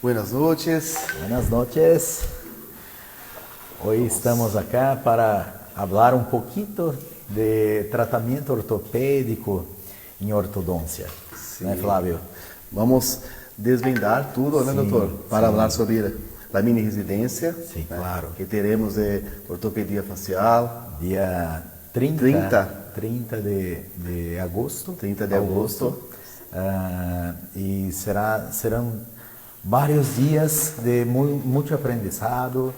Buenas noches. Buenas noches. Hoy estamos acá para hablar un poquito de tratamiento ortopédico en ortodoncia. Sí. ¿No es, Flávio? Vamos desvendar tudo, né, doutor? Para falar sobre a mini residência. Sim, claro. Que teremos de ortopedia facial. Dia 30 de agosto. 30 de agosto. E serão vários dias de muito aprendizado,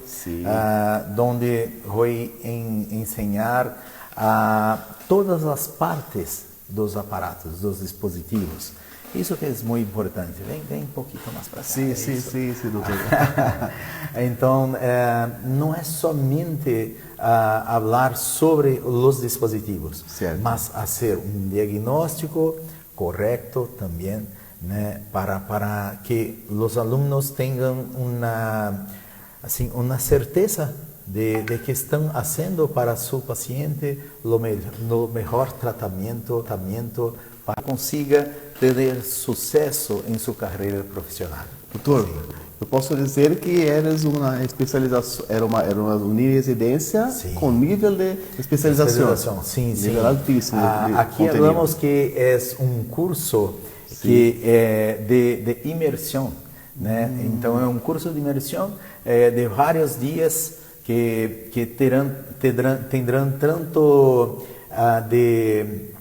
onde vou ensinar todas as partes dos aparatos, dos dispositivos. Isso que é muito importante. Vem um pouquinho mais para cá. Sim, doutor. Então, não é somente falar sobre os dispositivos, certo, mas fazer um diagnóstico correto também, né, para que os alunos tenham uma certeza de que estão fazendo para seu paciente o melhor tratamento para que consiga ter sucesso em sua carreira profissional. Doutor, eu posso dizer que eres uma especialização, era uma residência com nível de especialização. Sim. Nível altíssimo. Aqui falamos que é um curso que é de imersão, né? Então é um curso de imersão de vários dias que terão tanto de...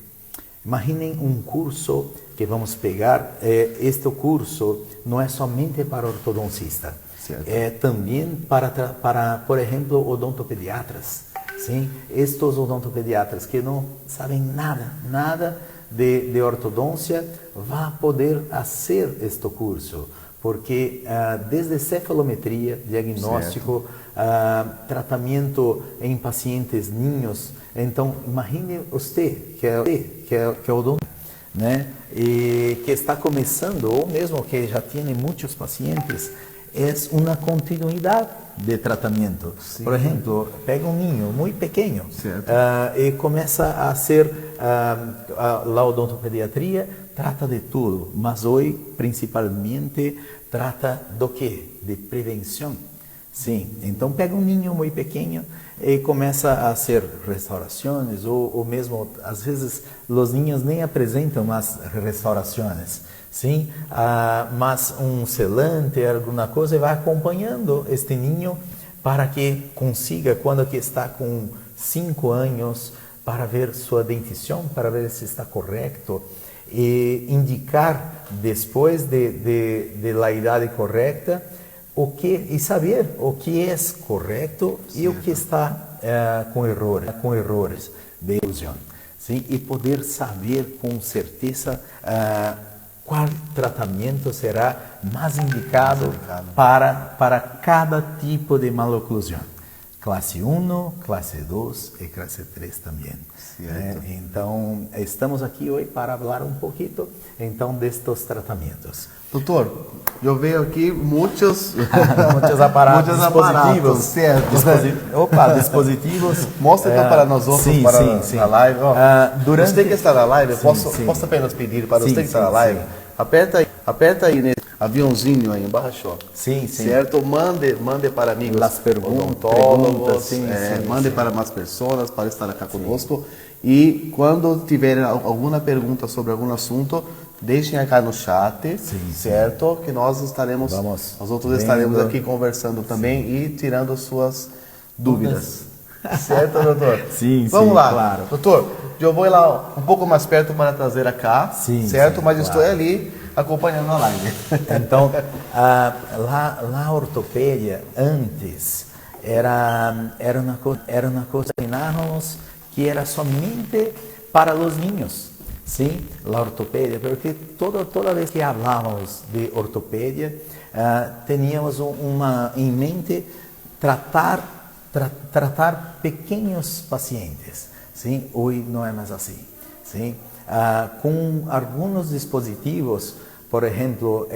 Imaginem um curso que vamos pegar. Este curso não é somente para ortodoncista, certo, é também para, por exemplo, odontopediatras. Sim? Estes odontopediatras que não sabem nada de ortodôncia vão poder fazer este curso, porque desde cefalometria, diagnóstico, tratamento em pacientes ninhos. Então, imagine você que é odonto, né? E que está começando, ou mesmo que já tem muitos pacientes, é uma continuidade de tratamento. Sim. Por exemplo, pega um ninho muito pequeno e começa a ser a odontopediatria, trata de tudo, mas hoje principalmente trata do quê? De prevenção. Sim, então pega um ninho muito pequeno e começa a hacer restaurações, ou mesmo, às vezes, os ninhos nem apresentam mais restaurações, sim? Mas um selante, alguma coisa, e vai acompanhando este ninho para que consiga, quando que está com 5 anos, para ver sua dentição, para ver se está correto, e indicar, depois de la idade correta, e saber o que é correto e o que está com errores de ilusão, sim? E poder saber com certeza qual tratamento será mais indicado para cada tipo de maloclusão. Classe 1, classe 2 e classe 3 também. Então, estamos aqui hoje para falar um pouquinho então destes tratamentos. Doutor, eu vejo aqui muitos aparatos, dispositivos. Certo. Dispositivos. Mostra então para nós outros, sim. A live. Durante você que está na live, posso apenas pedir para você que está na live, aperta aí nesse aviãozinho aí embaixo, ó. Sim. Certo? Mande para amigos, as perguntas, mande para mais pessoas para estar aqui conosco. E quando tiverem alguma pergunta sobre algum assunto, deixem aqui no chat, certo? Que nós estaremos estaremos aqui conversando também e tirando suas dúvidas. Certo, doutor? Vamos lá, claro. Doutor, eu vou ir lá um pouco mais perto para trazer cá, certo? Mas estou ali acompanhando a live. Então, a ortopedia antes era uma coisa que ensinávamos que era somente para os ninhos. Sim, a ortopedia, porque toda vez que falávamos de ortopedia, teníamos em mente tratar pequenos pacientes. Sim, hoje não é mais assim. Sim, com alguns dispositivos, por exemplo,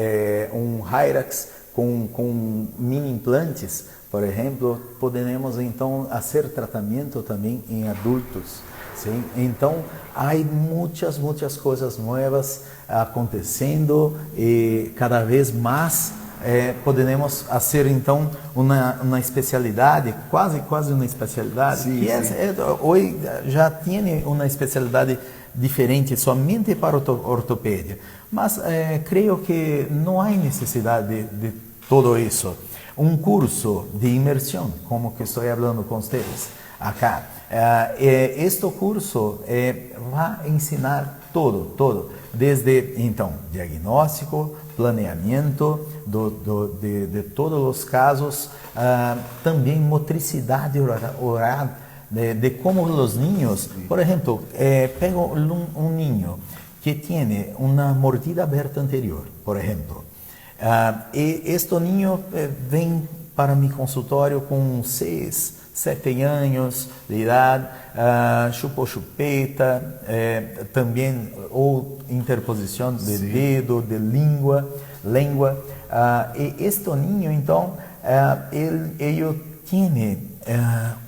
um Hyrax com mini implantes, por exemplo, podemos então fazer tratamento também em adultos. Sim? Então, há muitas coisas novas acontecendo e cada vez mais podemos fazer então uma especialidade, quase uma especialidade, sim, que sim. hoje já tem uma especialidade diferente somente para ortopedia, mas creio que não há necessidade de todo isso. Um curso de imersão, como que estou falando com vocês acá, este curso vai ensinar todo, desde então diagnóstico, planeamento de todos os casos, também motricidade oral, de como os niños, por exemplo, pego um niño que tem uma mordida aberta anterior, por exemplo, e este niño vem para mi consultório com 6, 7 anos de idade, chupou chupeta, também ou interposição de dedo, de língua, e este niño então ele tem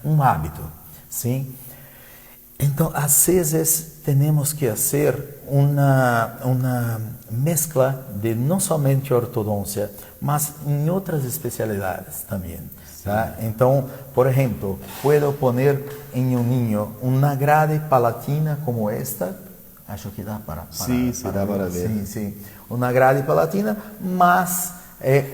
um hábito, sim? Então, às vezes, temos que fazer uma mescla de não somente ortodôncia, mas em outras especialidades também. Tá? Então, por exemplo, posso pôr em um ninho uma grade palatina como esta. Acho que dá para dá para ver. Sim. Uma grade palatina, mas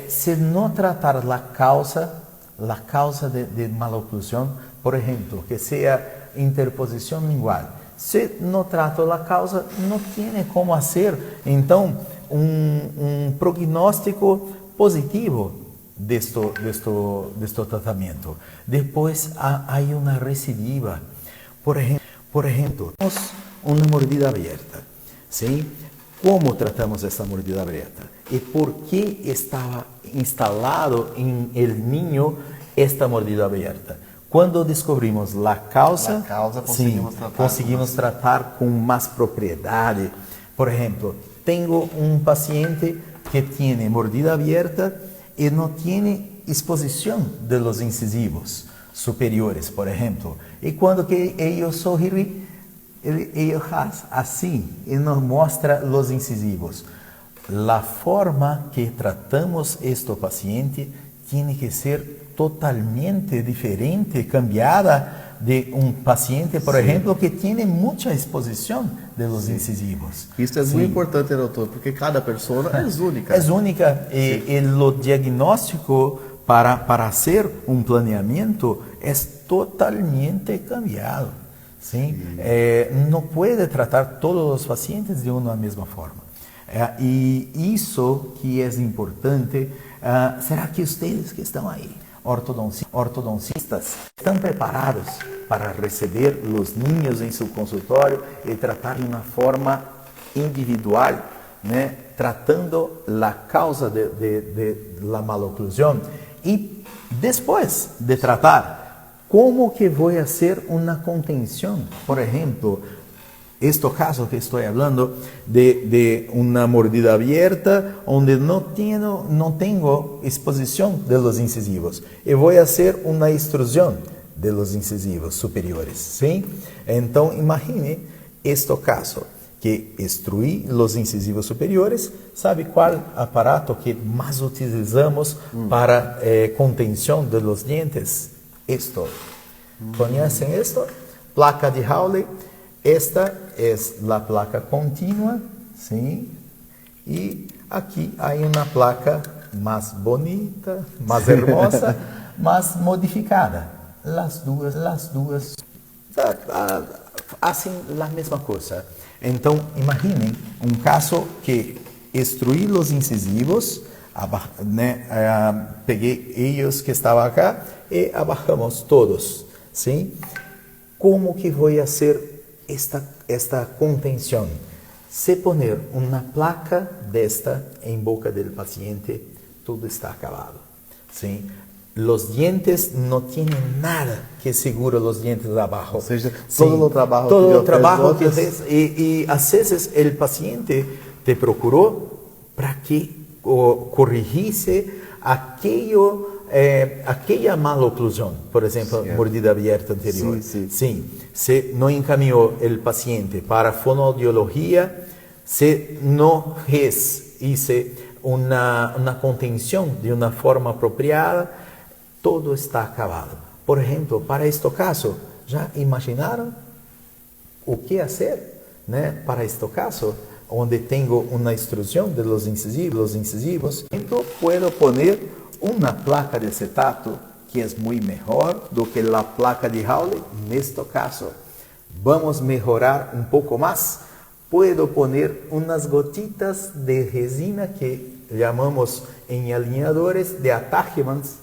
se não tratar a causa de maloclusão, por exemplo, que seja interposição lingual. Se não trato a causa, não tem como fazer, então, um prognóstico positivo deste tratamento. Depois, há uma recidiva. Por exemplo, temos uma mordida aberta. Sim? Como tratamos essa mordida aberta? E por que estava instalado em el niño esta mordida aberta? Quando descobrimos a causa, conseguimos tratar com mais propriedade. Por exemplo, tenho um paciente que tem mordida aberta e não tem exposição de los incisivos superiores, por exemplo. E quando que eu sorri, ele faz assim e nos mostra os incisivos. A forma que tratamos este paciente tem que ser totalmente diferente, cambiada de um paciente, por exemplo, que tem muita exposição de los incisivos. Isso é muito importante, doutor, porque cada pessoa é única. É única e o diagnóstico para fazer um planeamento é totalmente cambiado. Sim? Não pode tratar todos os pacientes de uma mesma forma. E isso que é importante, será que vocês que estão aí, ortodoncistas, estão preparados para receber os niños em seu consultório e tratar de uma forma individual, né? Tratando a causa de la maloclusão e depois de tratar, como que vou fazer uma contenção? Por exemplo, este caso que estou falando de uma mordida aberta, onde não tenho exposição de los incisivos. Eu vou fazer uma extrusão de los incisivos superiores, sim? Então, imagine este caso, que extruí los incisivos superiores. Sabe qual aparato que mais utilizamos para contenção de los dientes? Esto. Conhecem esto? Placa de Hawley. Esta é a placa contínua, sim? E aqui há uma placa mais bonita, mais hermosa, mais modificada. As duas fazem a mesma coisa. Então, imaginem um caso que extruí os incisivos, peguei eles que estavam acá e abaixamos todos, sim? Como que vou fazer esta contenção? Se poner uma placa desta em boca do paciente, tudo está acabado, sim? Os dientes não têm nada que segura os dientes abaixo. Ou seja, todo o trabalho que fez. E às vezes o paciente te procurou para que corrigisse aquela maloclusão, por exemplo, mordida aberta anterior. Sim. Se não encaminhou o paciente para fonoaudiologia, se não fez uma contenção de uma forma apropriada, todo está acabado. Por exemplo, para este caso, já imaginaram o que fazer, né, para este caso, onde tenho uma instrução de los incisivos? Então, posso poner uma placa de acetato que é muito melhor do que a placa de Hawley neste caso. Vamos melhorar um pouco mais. Puedo poner unas gotitas de resina que llamamos en alineadores de attachments.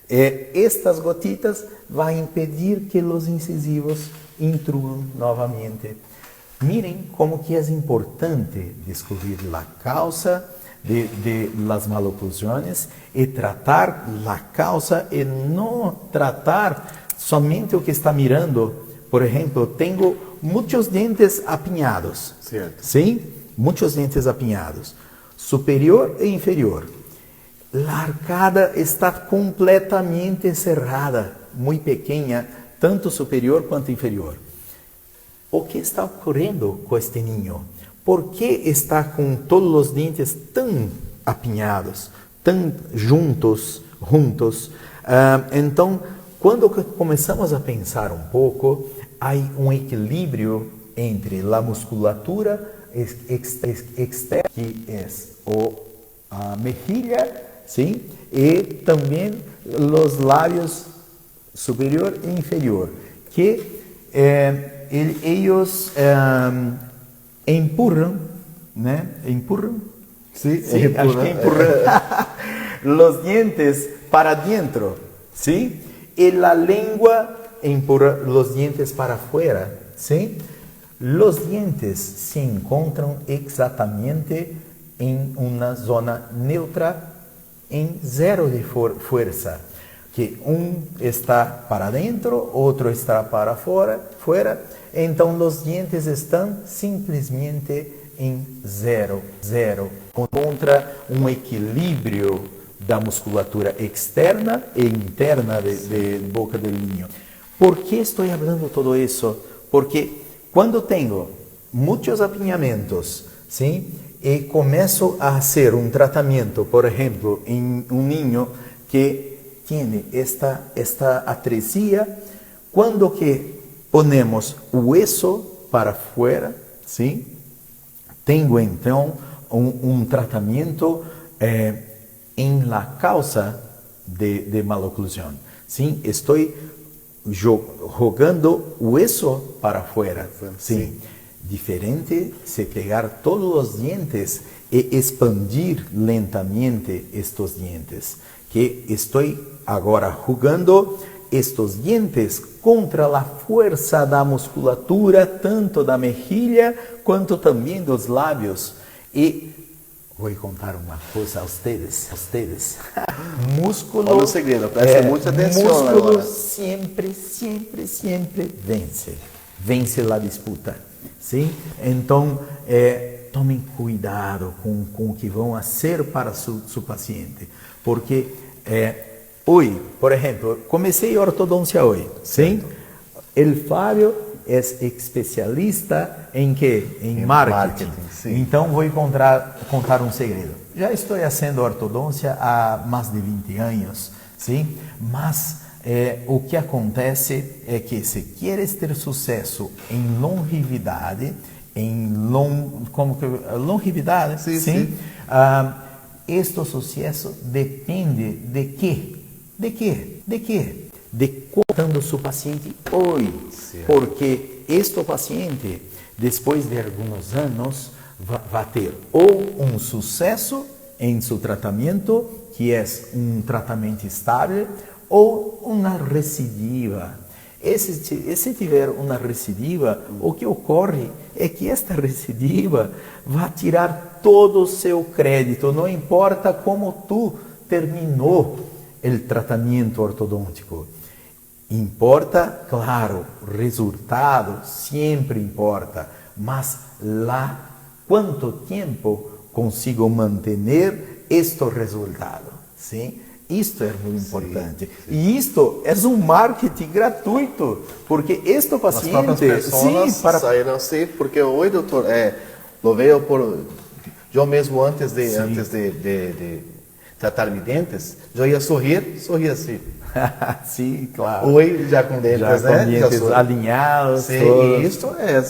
Estas gotitas van a impedir que los incisivos intruyan novamente. Miren como que es importante descubrir la causa de las maloclusiones y tratar la causa y no tratar somente o que está mirando. Por ejemplo, tengo muchos dientes apinhados. Cierto. ¿Sí? Muchos dientes apinhados. Superior e inferior. La arcada está completamente cerrada, muy pequeña, tanto superior quanto inferior. O que está ocorrendo com este niño? ¿Por qué está com todos os dientes tão apinhados, tão juntos? Então, quando começamos a pensar um pouco, há um equilíbrio entre a musculatura externa, que é a mejilha, sim, e também os lábios superior e inferior, que eles empurram, né? Empurram? Sí, Sí, acho que empurram os dientes para dentro, sim? E a língua empurra os dientes para fora, sim? Os dientes se encontram exatamente em uma zona neutra, em zero de força, que um está para dentro, outro está para fora, então os dientes estão simplesmente em zero. Contra um equilíbrio da musculatura externa e interna de boca do niño. ¿Por que estou falando todo isso? Porque quando tenho muitos apinhamentos, sim, e começo a fazer um tratamento, por exemplo, em um niño que tem esta atresia, quando que ponemos o hueso para fora, sim, tenho então um tratamento em la causa de maloclusão. Sim, estou jogando o hueso para fora. Sim. Diferente se pegar todos os dientes e expandir lentamente estes dientes, que estou agora jogando estes dientes contra a força da musculatura, tanto da mejilha quanto também dos lábios. E vou contar uma coisa a vocês. Músculo. Olha o segredo, presta muita atenção. Músculo agora. sempre vence. Vence a disputa. Sim? Então, tomem cuidado com o que vão fazer para seu paciente. Porque hoje, por exemplo, comecei a ortodôncia hoje. Sim? O Fábio é especialista em quê? Em marketing. Então, vou contar um segredo. Já estou fazendo ortodôncia há mais de 20 anos, sim? Mas o que acontece é que se queres ter sucesso em longevidade, longevidade, sim. Este sucesso depende de quê? De contando seu paciente hoje, porque este paciente, depois de alguns anos, vai ter ou um sucesso em seu tratamento, que é um tratamento estável, ou uma recidiva. E se tiver uma recidiva, o que ocorre é que esta recidiva vai tirar todo o seu crédito, não importa como tu terminou o tratamento ortodôntico. Importa, claro, o resultado sempre importa, mas lá quanto tempo consigo manter este resultado, sim? Isto é muito importante. Sim. E isto é um marketing gratuito, porque este paciente... As próprias pessoas saíram assim, porque hoje, doutor, lo vejo Eu mesmo, antes de tratar meus dentes, eu ia sorrir assim. Sim, claro. Oi, já com dentes, já né? Com dentes alinhados. Sim, e isso é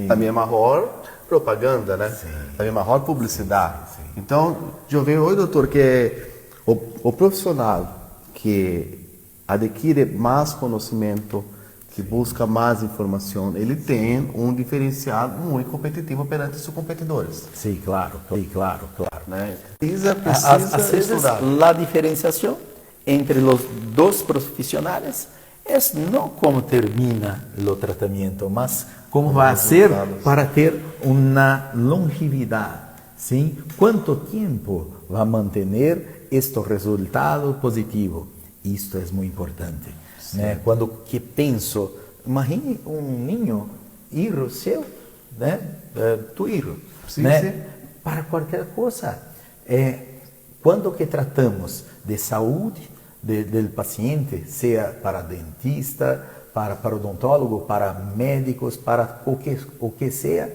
a minha maior propaganda, né? Sim. A minha maior publicidade. Sim. Então, eu vejo hoje, doutor, que o profissional que adquire mais conhecimento, que busca mais informação, ele tem um diferencial muito competitivo perante seus competidores. Sim, claro. Né? Precisa estudar. A diferenciação entre os dois profissionais é não como termina o tratamento, mas como vai ser para ter uma longevidade. Sim? Quanto tempo vai manter este resultado positivo? Isto é muito importante. Né? Quando que penso, imagine um ninho, filho seu, né? Tu filho, né? Sim. Para qualquer coisa. Quando que tratamos de saúde do paciente, seja para dentista, para odontólogo, para médicos, para o que seja,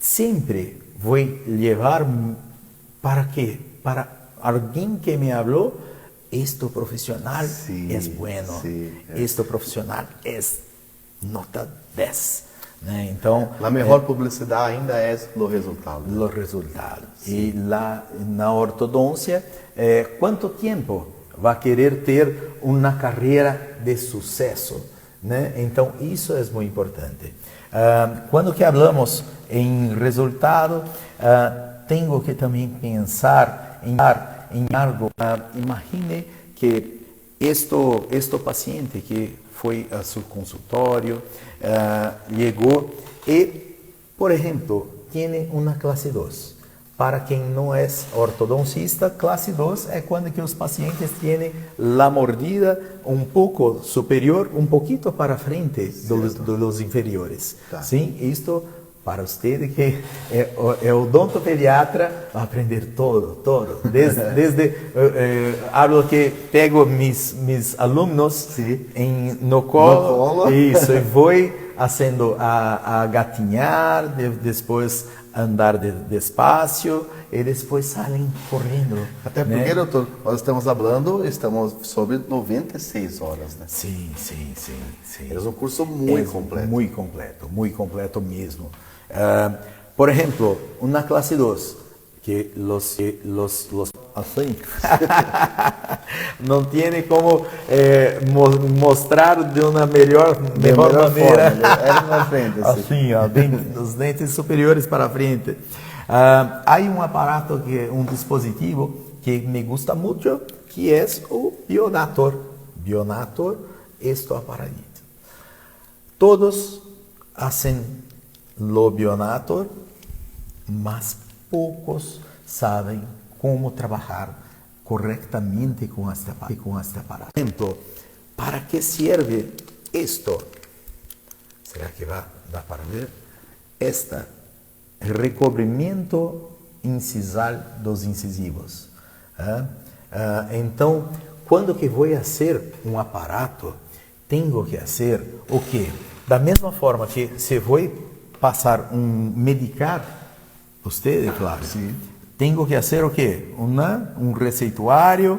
sempre vou levar para quê? Para alguém que me falou, este profissional é bueno, este profissional é nota 10. Né? Então, a melhor publicidade ainda é o resultado. O resultado. E lá na ortodôncia, quanto tempo vai querer ter uma carreira de sucesso? Né? Então, isso é muito importante. Quando que falamos em resultado, tenho que também pensar em algo. Imagine que este paciente que foi a seu consultório, chegou e, por exemplo, tem uma classe 2. Para quem não é ortodoncista, classe 2 é quando que os pacientes têm a mordida um pouco superior, um pouquinho para frente dos inferiores. Tá. Sim, isto para você que é odontopediatra, vai aprender todo. Desde hablo que pego mis alunos no colo, isso, e vou fazendo a gatinhar, depois andar despacio e depois saem correndo. Até porque, doutor, nós estamos sobre 96 horas, né? Sim. É um curso muito completo. Muito completo mesmo. Por exemplo, uma classe 2, que los assim, não tem como mostrar de uma melhor maneira. Na frente, assim, os dentes superiores para frente. Há um aparato, um dispositivo que me gusta muito, que é o Bionator. Bionator, este aparelito. Todos fazem o Bionator, mas poucos sabem como trabalhar corretamente com este aparato. Por exemplo, para que serve isto? Será que vai dar para ver? Recobrimento incisal dos incisivos. Então, quando que vou fazer um aparato, tenho que fazer o quê? Da mesma forma que se vou passar medicar, você, claro, tenho que fazer o quê? Um receituário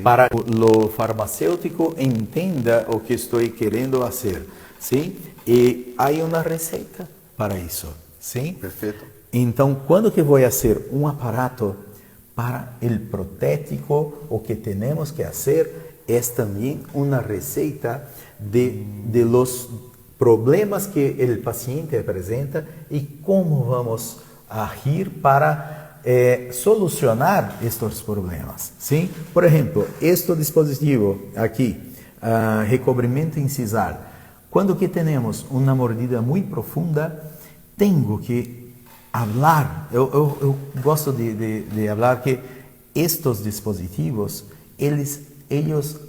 para o farmacêutico entenda o que estou querendo fazer, sim? E há uma receita para isso, sim? Perfeito. Então, quando que vou fazer um aparato para o protético, o que temos que fazer é também uma receita de los problemas que o paciente apresenta e como vamos agir para solucionar estes problemas. Sim? Por exemplo, este dispositivo aqui, recobrimento incisal, quando que temos uma mordida muito profunda, tenho que falar, eu gosto de falar que estes dispositivos, eles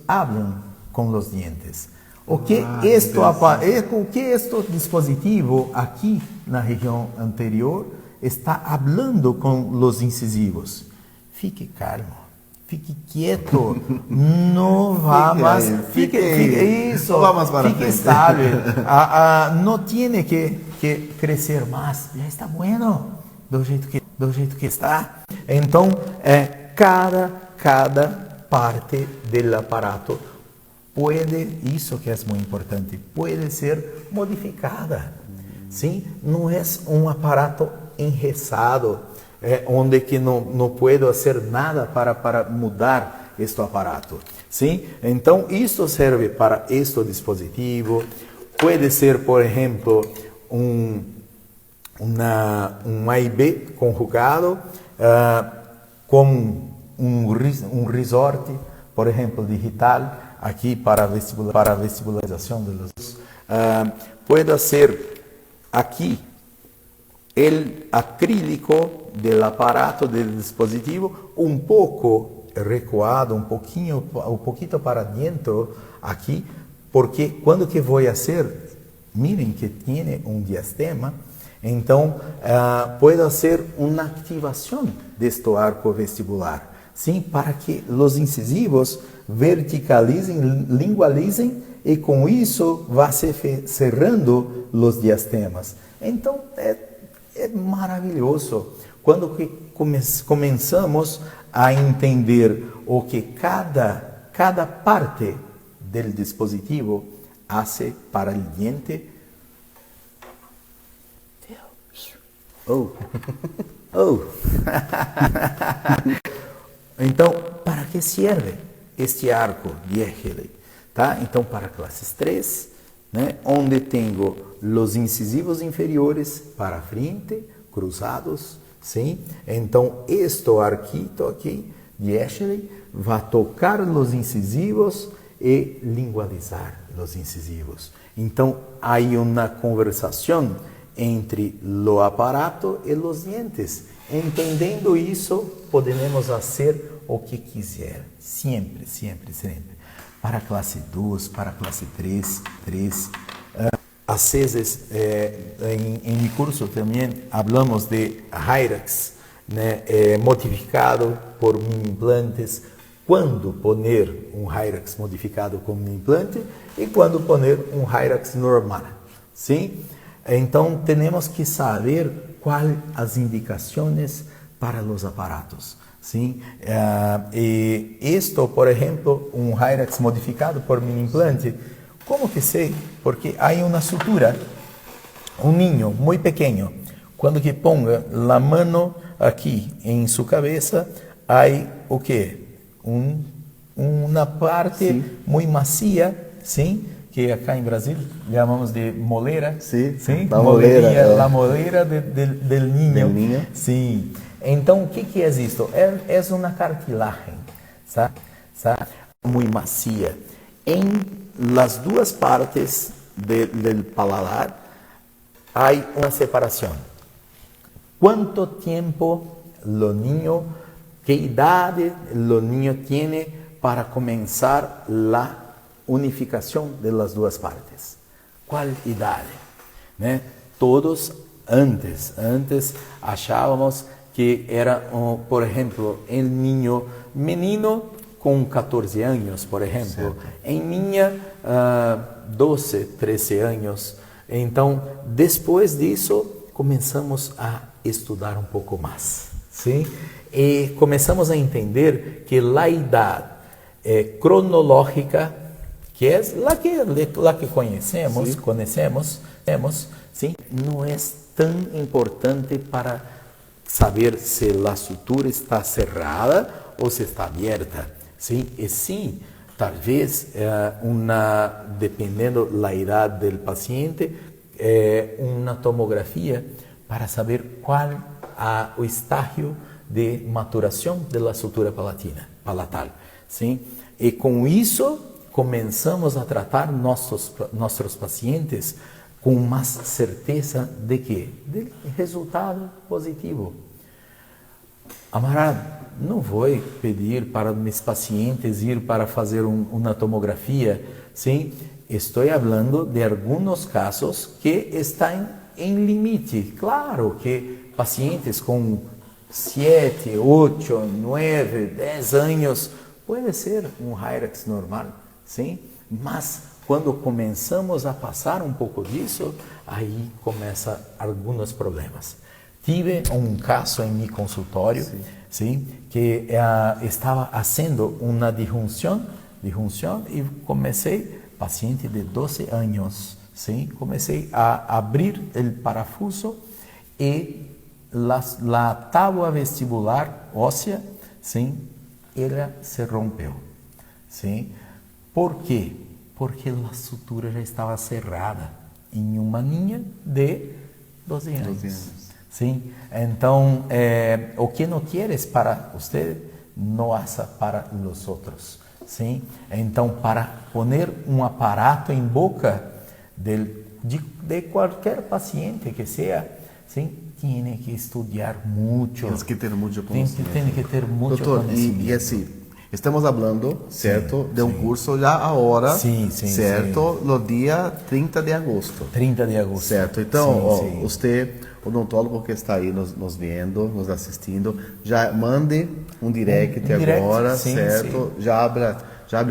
falam com os dientes. O que este dispositivo aqui na região anterior está falando com os incisivos? Fique calmo, fique quieto, não vá mais, fique estável, não tem que crescer mais, já está bueno, do jeito que está. Então, cada parte do aparato isso que é muito importante, pode ser modificada. Sim? Não é um aparato engessado, onde que não puedo fazer nada para mudar este aparato. Sim? Então, isso serve para este dispositivo. Pode ser, por exemplo, um A e B conjugado, com um resort, por exemplo, digital, aqui para a vestibularização de los. Pode ser aqui o acrílico do aparato, do dispositivo, um pouco recuado, um pouquinho para dentro aqui, porque quando que vou fazer, miren que tem um diastema, então pode ser uma ativação deste arco vestibular, sim, para que os incisivos verticalizem, lingualizem, e com isso vai se cerrando os diastemas. Então é maravilhoso quando que começamos a entender o que cada parte do dispositivo hace para o diente. Então, para que serve este arco de Esheley? Tá? Então, para classes 3, né, onde tenho os incisivos inferiores para a frente, cruzados, sim? Então, este arquito aqui de Esheley vai tocar os incisivos e lingualizar os incisivos. Então, há uma conversação entre o aparato e os dientes. Entendendo isso, podemos fazer o que quiser, sempre. Para a classe 2, para a classe 3. Às vezes, em meu curso também, falamos de Hyrax, né, modificado por implantes. Quando poner um Hyrax modificado com implante e quando poner um Hyrax normal. Sim? Então, temos que saber quais as indicações para os aparatos. Sim? E isto, por exemplo, um Hyrax modificado por mini implante, como que sei? Porque há uma sutura, um ninho muito pequeno. Quando que ponga a mão aqui em sua cabeça, há o quê? Uma parte muito macia, sim? Que acá em Brasil chamamos de moleira. Sim, sim? La moleira. A moleira del niño. Sim. Então, o que é isso? É uma cartilagem, sabe? Muito macia. Em las duas partes do paladar, há uma separação. Quanto tempo o niño, que idade o niño tem para começar a unificação das duas partes? Qual idade? Né? Todos antes achávamos que era, por exemplo, menino com 14 anos, por exemplo, em minha 12, 13 anos. Então, depois disso, começamos a estudar um pouco mais, sim? E começamos a entender que a idade cronológica, que é a que conhecemos, sim, não é tão importante para saber se a sutura está cerrada ou se está aberta, sim? E sim, talvez, dependendo da idade do paciente, uma tomografia para saber qual o estágio de maturação da sutura palatal, sim? E com isso começamos a tratar nossos pacientes com mais certeza de quê? De resultado positivo. Amarado, não vou pedir para meus pacientes ir para fazer uma tomografia, sim? Estou falando de alguns casos que estão em limite. Claro que pacientes com 7, 8, 9, 10 anos, pode ser um Hyrax normal, sim? Mas quando começamos a passar um pouco disso, aí começam alguns problemas. tive um caso em meu consultório, sim, que estava fazendo uma disjunção e comecei, paciente de 12 anos, sim, comecei a abrir o parafuso e a tábua vestibular óssea, sim, ela se rompeu, sim. Por quê? Porque a sutura já estava cerrada em uma linha de 12 anos. Sim? Então, o que não queres para você, não haça para os outros. Sim? Então, para poner um aparato em boca de qualquer paciente que seja, sim, tem que estudar muito. Tem que ter muito conhecimento. Tem que ter muito Doutor, conhecimento. E assim, estamos falando, certo, de um curso já agora, certo, no dia 30 de agosto. 30 de agosto. Certo, então, você, odontólogo que está aí nos vendo, nos assistindo, já mande um direct agora, certo? Já abre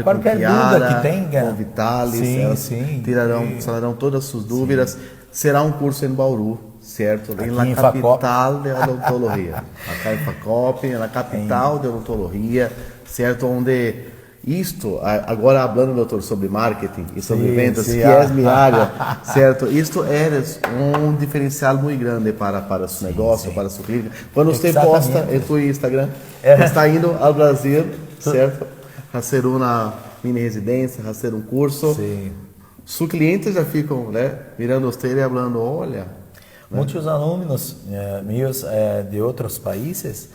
qualquer com Chiara, dúvida que tenha, com Vitalis, tirarão todas as suas dúvidas. Será um curso em Bauru, certo? Na capital de odontologia. Aqui em Facop, na capital de odontologia, certo? Onde isto, agora falando, doutor, sobre marketing e sobre vendas, que é minha área, certo? Isto é um diferencial muito grande para seu negócio, para sua clínica. Quando você posta em seu Instagram, está indo ao Brasil, certo? Fazer uma mini residência, fazer um curso. Sus clientes já ficam, né, mirando você e falando, olha... Muitos alunos meus de outros países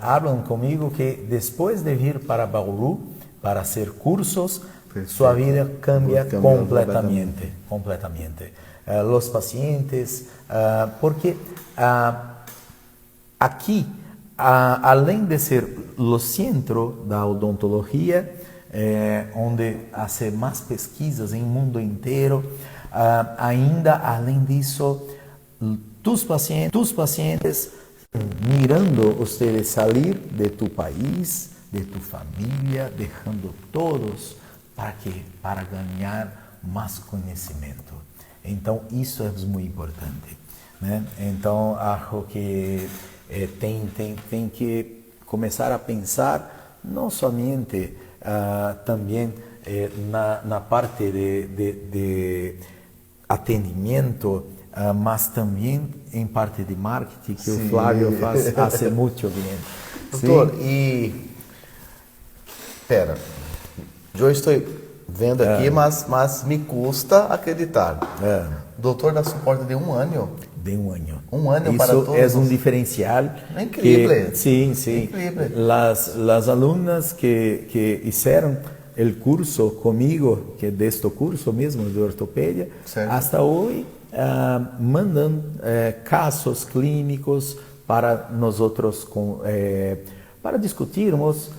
falam comigo que depois de vir para Bauru para fazer cursos, sua vida cambia completamente. Os pacientes, porque aqui, além de ser o centro da odontologia, onde hace mais pesquisas em mundo inteiro, ainda além disso, tus pacientes mirando ustedes sair de tu país, de tu família, deixando todos para ganhar mais conhecimento. Então isso é muito importante, né? Então acho que tem que começar a pensar não somente também na parte de atendimento, mas também em parte de marketing, que o Flávio faz muito bem. Doutor, e... Pera, eu estou vendo aqui, mas me custa acreditar. Doutor dá suporte de um ano. De um ano. Um ano isso para todos. É um diferencial. É incrível. Sim. Incrível. Las alunas que fizeram o curso comigo, que é deste curso mesmo, de ortopedia, hasta hoje mandam casos clínicos para nós outros, para discutirmos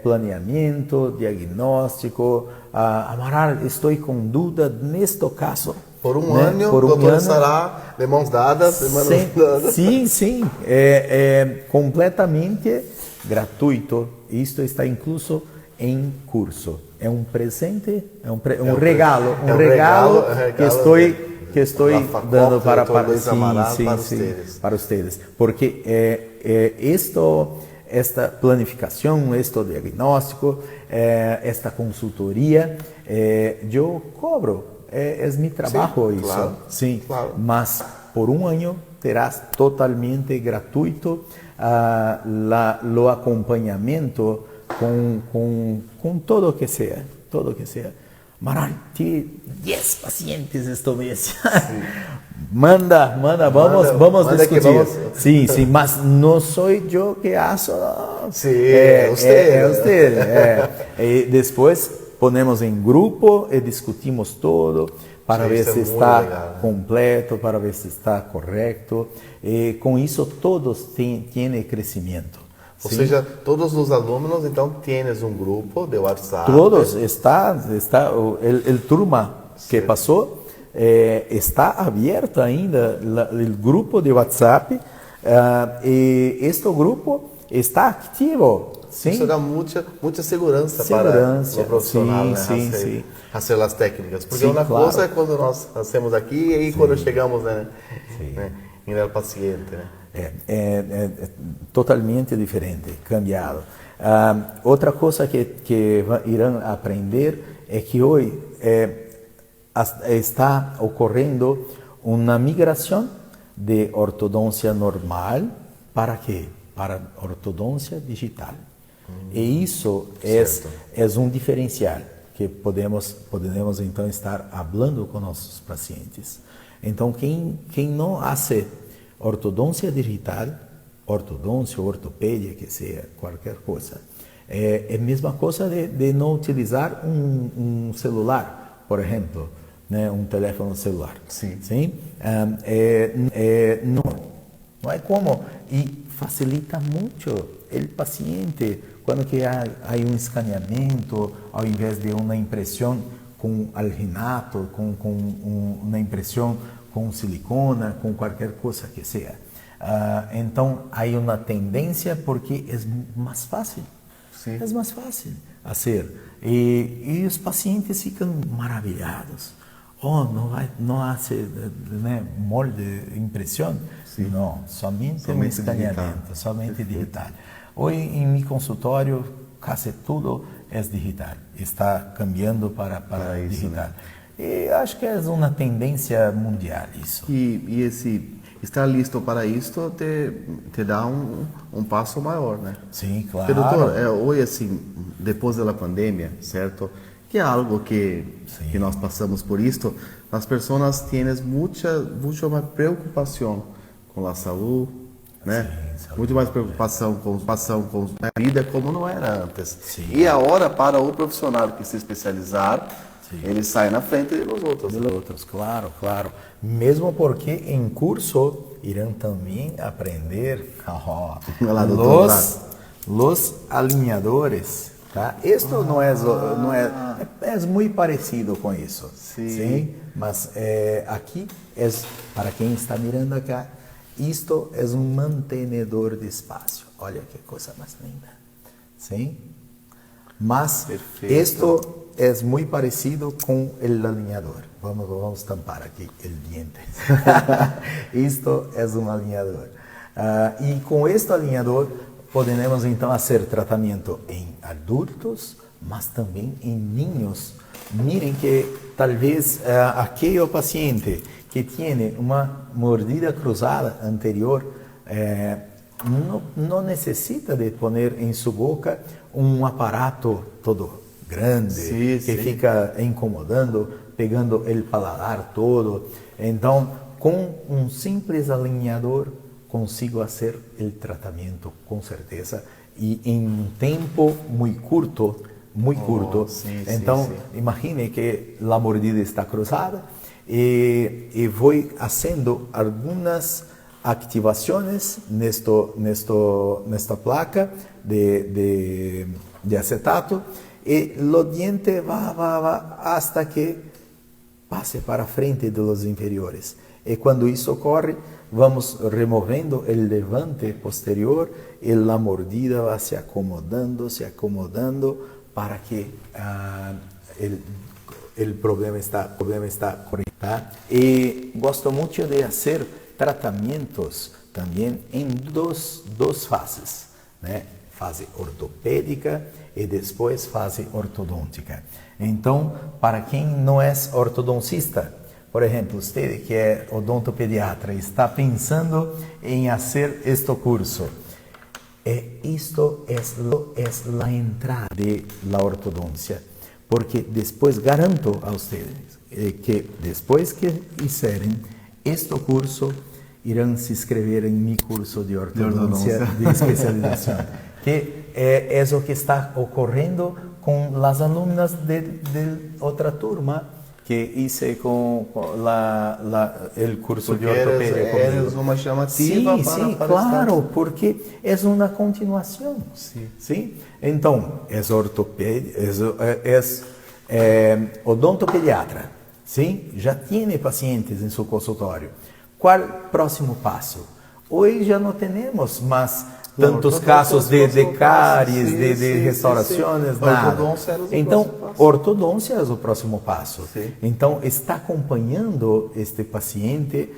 planeamento, diagnóstico. Amaral, estou com dúvida neste caso. Por um ano, o doutor estará de mãos dadas. Sim. É completamente gratuito. Isto está incluso em curso. É um presente, um regalo que estou dando para vocês. Porque esta planificação, este diagnóstico, esta consultoria, eu cobro. É meu trabalho isso. Claro, sim. Claro. Mas por um ano terás totalmente gratuito o acompanhamento com tudo que seja. Maral, tive 10 pacientes este mês. Manda, vamos discutir. Sim, mas não sou eu que faço. É você. E depois ponemos em grupo e discutimos todo para ver se está completo, para ver se está correto. E com isso todos têm crescimento. Ou seja, todos os alunos então tienes um grupo de WhatsApp. Todos está o turma que passou está aberto ainda o grupo de WhatsApp e este grupo está ativo. Sim. Isso dá muita segurança para o profissional, sim. Fazer as técnicas. Porque uma coisa é quando nós hacemos aqui e aí quando chegamos, né? el paciente, né? É totalmente diferente, cambiado. Outra coisa que irão aprender é que hoje está ocorrendo uma migração de ortodoncia normal para quê? Para ortodoncia digital. E isso é um diferencial que podemos então estar falando com nossos pacientes. Então, quem não faz ortodoncia digital, ortodoncia, ortopedia, que seja qualquer coisa, é a mesma coisa de não utilizar um celular, por exemplo, né, um telefone celular. Sim. Sim? Não é como, e facilita muito o paciente quando que há um escaneamento, ao invés de uma impressão com alginato, com uma impressão com silicona, com qualquer coisa que seja. Então, há uma tendência porque é mais fácil. Sim. É mais fácil fazer. E os pacientes ficam maravilhados. Não há né, molde, impressão? Sim. Não, somente um escaneamento, somente digital. Hoje, em meu consultório, quase tudo é digital. Está cambiando para digital. Né? E acho que é uma tendência mundial isso. E esse estar listo para isto te dá um passo maior, né? Sim, claro. Porque, doutor, hoje assim, depois da pandemia, certo? Que é algo que nós passamos por isto, as pessoas têm muita mais preocupação com a saúde, né? Sim, muito mais preocupação com a vida como não era antes. Sim. E agora, para o profissional que se especializar, ele sai na frente dos outros. Claro, claro. Mesmo porque em curso irão também aprender os alinhadores. Tá? Isto não é muito parecido com isso. Sim? Mas aqui, para quem está mirando acá, isto é um mantenedor de espaço. Olha que coisa mais linda. Sim? Mas perfeito. Isto é muito parecido com o alinhador. Vamos tampar aqui o diente. Isto é um alinhador. E com este alinhador, podemos então fazer tratamento em adultos, mas também em niños. Miren que talvez aquele paciente que tem uma mordida cruzada anterior não necessita de pôr em sua boca um aparato todo grande que fica incomodando, pegando o paladar todo. Então, com um simples alinhador, consigo fazer o tratamento com certeza e em um tempo muito curto. Então, imagine que a mordida está cruzada e vou fazendo algumas ativações nesta placa de acetato e o diente va hasta que passe para frente dos inferiores. E quando isso ocorre, vamos removendo o levante posterior e a mordida vai se acomodando para que o problema está correto. Tá? E gosto muito de fazer tratamentos também em duas fases, né? Fase ortopédica e depois fase ortodôntica. Então, para quem não é ortodoncista, por exemplo, você que é odontopediatra, está pensando em fazer este curso, isto é a entrada da ortodoncia, porque depois garanto a vocês que depois que fizerem este curso, irão se inscrever em meu curso de ortodoncia de especialização, que é o que está ocorrendo com as alunas de outra turma que hice com o curso de ortopedia. É uma chamativa para claro, porque é uma continuação. Sim? Então, é ortopedia, é odontopediatra. Sim? Já tem pacientes em seu consultório. Qual o próximo passo? Hoje já não temos, mas tantos casos de cáries, de restaurações, nada. Então, ortodôncia é o próximo passo. Sim. Então, está acompanhando este paciente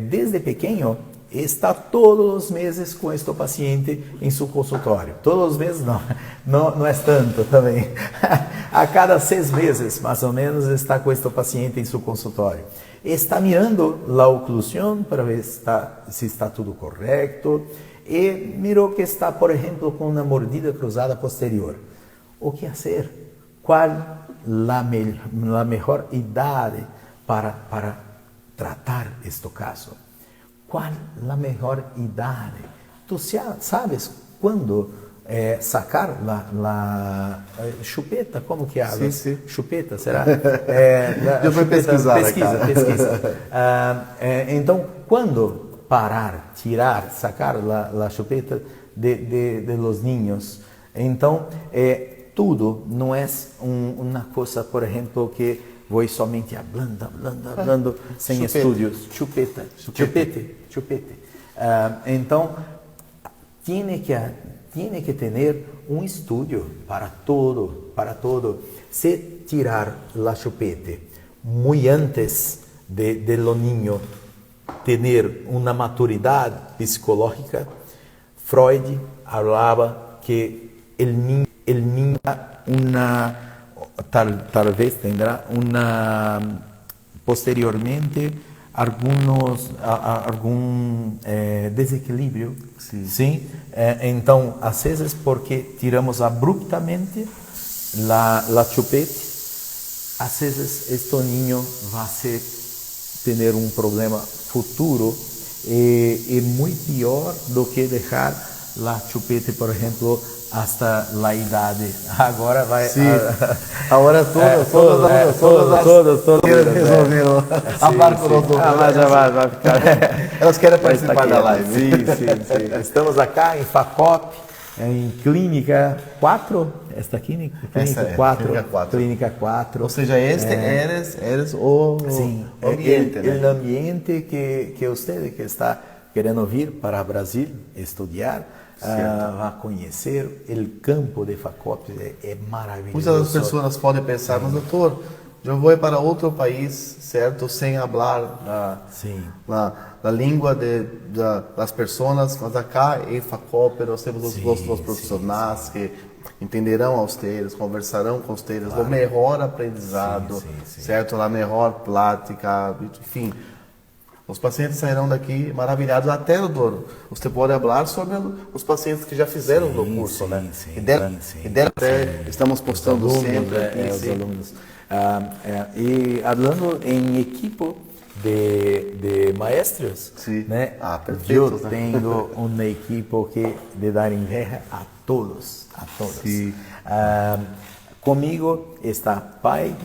desde pequeno, está todos os meses com este paciente em seu consultório. Todos os meses não é tanto também. A cada 6 meses, mais ou menos, está com este paciente em seu consultório. Está mirando a oclusão para ver se está tudo correto e mirou que está, por exemplo, com uma mordida cruzada posterior. O que fazer? Qual a melhor idade para tratar este caso? Qual a melhor idade? Tu sabes quando sacar a chupeta? Como que hablas? Sim. Chupeta, será? Eu vou pesquisar. Pesquisa. Então, quando parar, tirar, sacar a chupeta de los niños? Então, tudo não é uma coisa, por exemplo, que vou somente hablando, sem estudos. Chupete. Então, tiene que ter um estudo para todo. Se tirar a chupete muito antes de lo niño ter uma maturidade psicológica, Freud falava que el niño talvez terá posteriormente algum desequilíbrio. Sim. Então, às vezes, porque tiramos abruptamente a chupete, às vezes este niño vai ter um problema futuro e muito pior do que deixar a chupete, por exemplo, hasta a idade. Agora vai. Agora todas resolveram falar com o doutor. Vai ficar. Elas querem participar da live. Sim. Estamos aqui em FACOP, em Clínica 4. Esta Clínica 4. Clínica 4. Ou seja, eres o ambiente. O ambiente que você que está querendo vir para o Brasil estudar, a conhecer o campo de FACOP, é maravilhoso. Muitas das pessoas podem pensar, mas doutor, eu vou para outro país, certo, sem falar a língua das pessoas, mas acá em FACOP nós temos os profissionais que entenderão a vocês, conversarão com vocês, o melhor aprendizado, certo, a melhor prática, enfim. Os pacientes sairão daqui maravilhados. Até, doutor, você pode falar sobre os pacientes que já fizeram o curso, né? Estamos postando sempre os alunos. E falando em equipo de maestros, né? Eu tenho uma equipe que de dar inveja a todos. Comigo está padre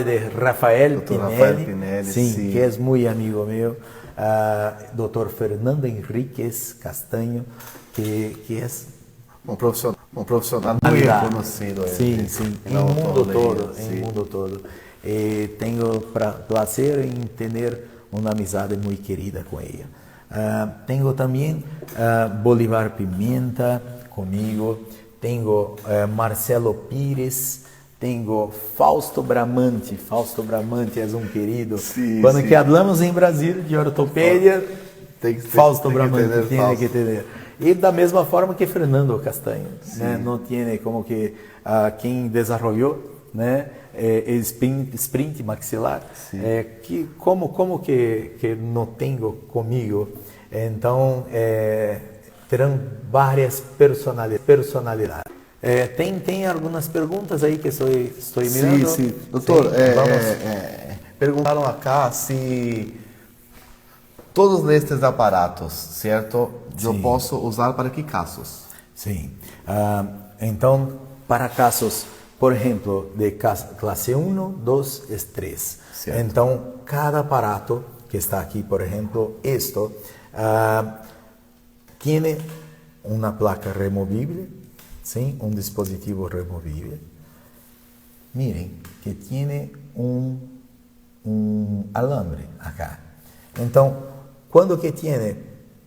de Rafael Pinelli, que é muito amigo meu, Dr. Fernando Henriquez Castanho, que é um profissional muito conhecido. Sim, em mundo todo. E tenho prazer em ter uma amizade muito querida com ele. Tenho também Bolívar Pimenta comigo. Tenho Marcelo Pires, tenho Fausto Bramante. Fausto Bramante é um querido. Quando que falamos em Brasil de ortopedia, Fausto Bramante tem que ter. E da mesma forma que Fernando Castanho, né? Não tem como que quem desenvolveu, né? Sprint maxilar, que como que não tenho comigo. Então terão várias personalidades. Tem algumas perguntas aí que estou mirando. Sim. Doutor, perguntaram acá se todos estes aparatos, certo? Eu posso usar para que casos? Sim. Então, para casos, por exemplo, de classe 1, 2 e 3. Certo. Então, cada aparato que está aqui, por exemplo, tiene una placa removible, ¿sí? Un dispositivo removible. Miren que tiene un alambre acá. Então, quando que tiene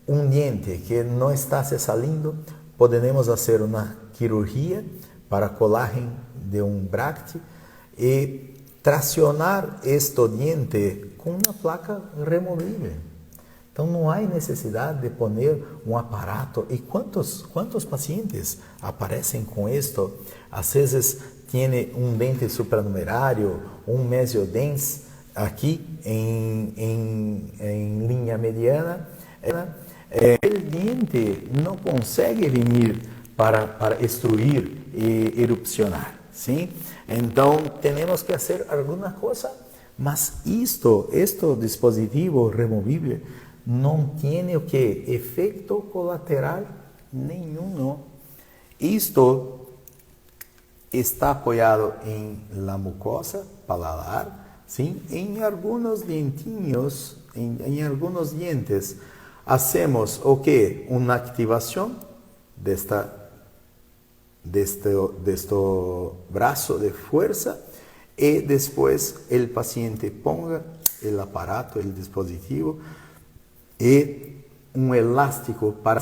un diente que no está se saliendo, podemos hacer una cirugía para colágeno de un bracte y tracionar este diente con una placa removível. Então não há necessidade de poner um aparato. E quantos pacientes aparecem com isto? Às vezes tem um dente supranumerário, um mesiodens aqui em linha mediana. O diente não consegue vir para extruir e erupcionar, sim? Então temos que fazer alguma coisa, mas este dispositivo removível não tem o que? Efeito colateral nenhum. Não. Isto está apoiado em la mucosa paladar, sim? Em alguns dentinhos, em alguns dientes, hacemos o que? Uma ativação deste braço de força e depois o paciente ponga o aparato, o dispositivo e um elástico para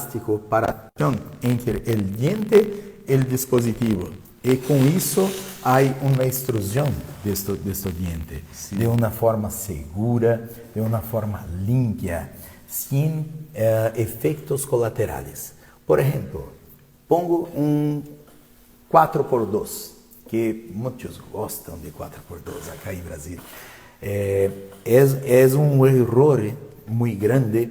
entre o diente e o dispositivo. E com isso há uma extrusão deste diente, sim, de uma forma segura, de uma forma limpa, sem efeitos colaterais. Por exemplo, pongo um 4x2, que muitos gostam de 4x2 acá em Brasil. É um erro muito grande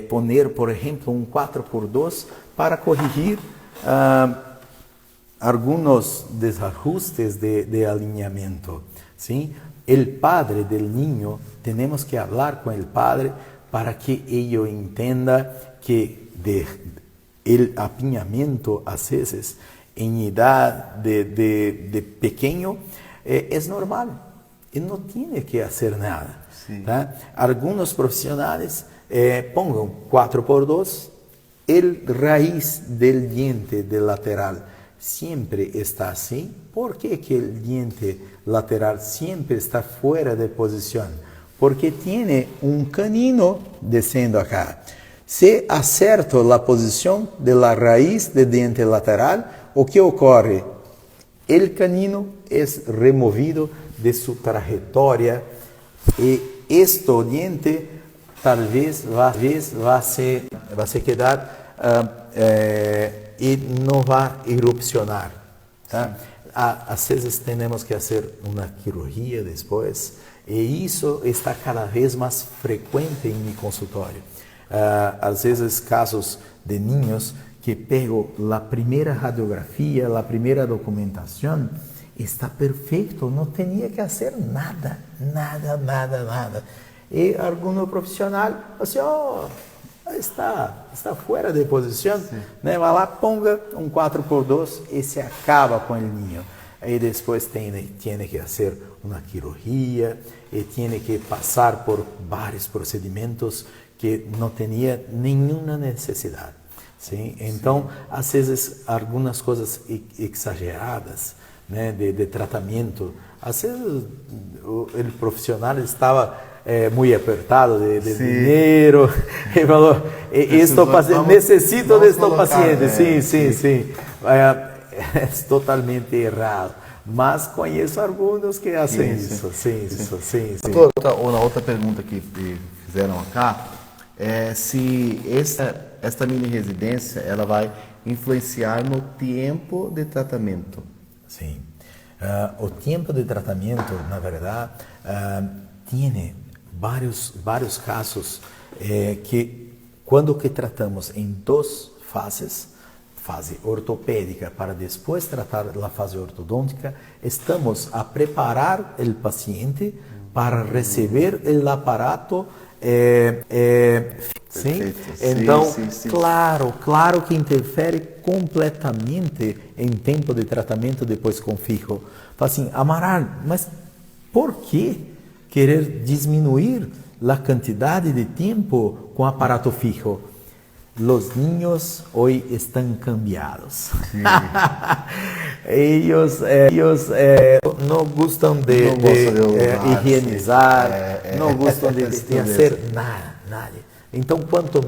poner, por exemplo, um 4x2 para corrigir alguns desajustes de alinhamento. Sim? O padre del niño, temos que falar com o padre para que ele entenda que o apinhamento, às vezes, em idade de pequeno, é normal. E não tem que fazer nada. Tá? Alguns profissionais pongam 4x2, a raiz do diente de lateral sempre está assim. Por que o diente lateral sempre está fora de posição? Porque tem um canino descendo acá. Se acerto a posição da raiz do dente lateral, o que ocorre? O canino é removido de sua trajetória e este diente talvez vai se quedar e não vai erupcionar. Tá? Às vezes temos que fazer uma cirurgia depois e isso está cada vez mais frequente em meu consultório. Às vezes casos de niños que pego a primeira radiografia, a primeira documentação, está perfeito, não tinha que fazer nada. E algum profissional, assim, está fora de posição, né? Vai lá, ponga um 4x2 e se acaba com o ninho. Aí depois tem que fazer uma cirurgia e tem que passar por vários procedimentos que não tinha nenhuma necessidade. Sim? Então, às vezes, algumas coisas exageradas, né, de tratamento, às vezes o profissional estava muito apertado de dinheiro e falou, necessito deste paciente. Sim. É totalmente errado. Mas conheço alguns que fazem isso. Sim. Uma outra pergunta que fizeram acá é se esta mini residência ela vai influenciar no tempo de tratamento. Sim. O tempo de tratamento, na verdade, tem vários casos que quando que tratamos em duas fases, fase ortopédica para depois tratar a fase ortodôntica, estamos a preparar o paciente para receber o aparato. Sim? Então, sim. Claro que interfere completamente em tempo de tratamento depois com fijo. Fala assim, Amaral, mas por que querer diminuir a quantidade de tempo com aparato fijo? Los niños hoy están cambiados. ellos no gustan de higienizar, no gustan de hacer nada. Então, quanto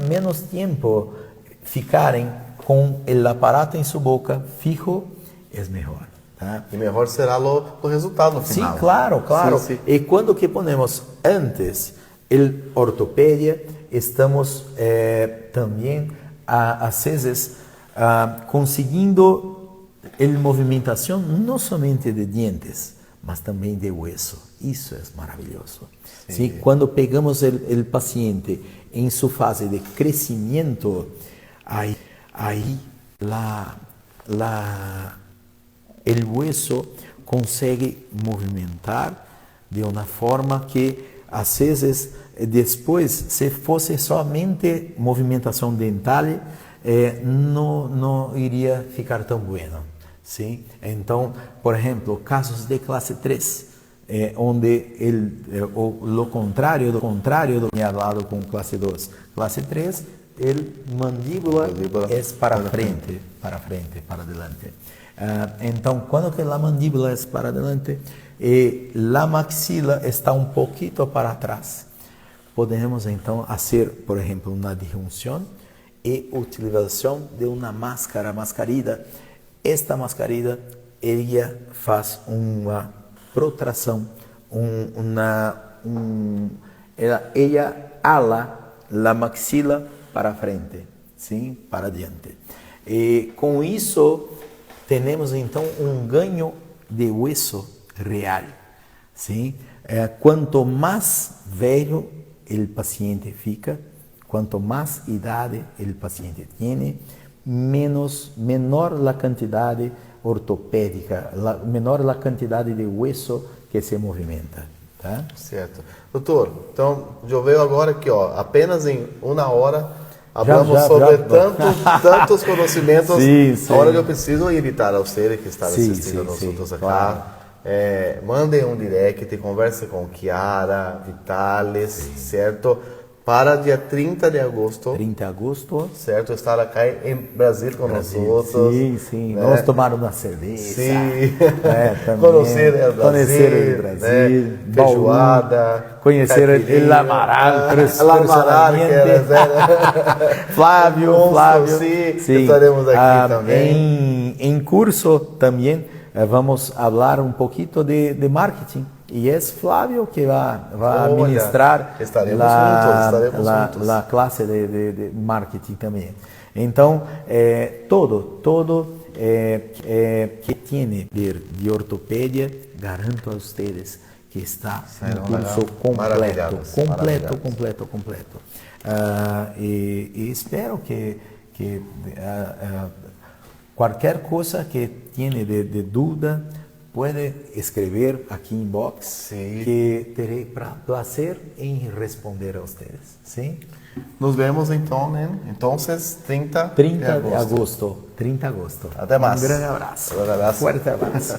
menos tempo ficarem com o aparato em sua boca fijo, é melhor. Tá? E melhor será o resultado no final. Sim, claro. Sim, sim. E quando que ponemos antes o ortopedia, estamos também, às vezes, conseguindo a movimentação não somente de dientes, mas também de hueso. Isso é maravilhoso. Sim. Quando pegamos o paciente em sua fase de crescimento, aí o hueso consegue movimentar de uma forma que, às vezes, depois, se fosse somente movimentação dental, não iria ficar tão bueno. Sim? Então, por exemplo, casos de classe 3, onde o contrário do que falado com classe 2. Classe 3, mandíbula é para frente, para adelante. Então, quando que a mandíbula é para adelante e a maxila está um pouquinho para trás, podemos então fazer, por exemplo, uma disjunção e utilização de uma mascarida. Esta mascarida, ela faz uma protração, ela ala a maxila para frente, sim, para diante. E com isso, temos então um ganho de hueso real, sim? Quanto mais velho o paciente fica, quanto mais idade o paciente tem, menor a quantidade ortopédica, menor a quantidade de hueso que se movimenta. Tá? Certo. Doutor, então, eu vejo agora que apenas em uma hora falamos sobre tantos conhecimentos. Sim. Agora eu preciso invitar a você que está assistindo a nós outros aqui. Claro. Mandem um direct, converse com Chiara, Vitales, certo? Para dia 30 de agosto. 30 de agosto. Certo, estar aqui em Brasil com nós outros. Sim. Né? Vamos tomar uma cerveja. Sim. Conhecer o Brasil. Feijoada. Conhecer o Amaral. Flávio. Sim, estaremos aqui também. Em curso também vamos falar um pouquinho de marketing. E é Flávio que vai ministrar a classe de marketing também. Então, todo que tem de ortopedia, garanto a vocês que está um curso completo. E espero que qualquer coisa que tenha de dúvida, pode escrever aqui em box, que terei prazer em responder a vocês. Sim? Nos vemos então, né? Então, 30 de agosto. 30 de agosto. Até mais. Um grande abraço. Um abraço. Forte abraço.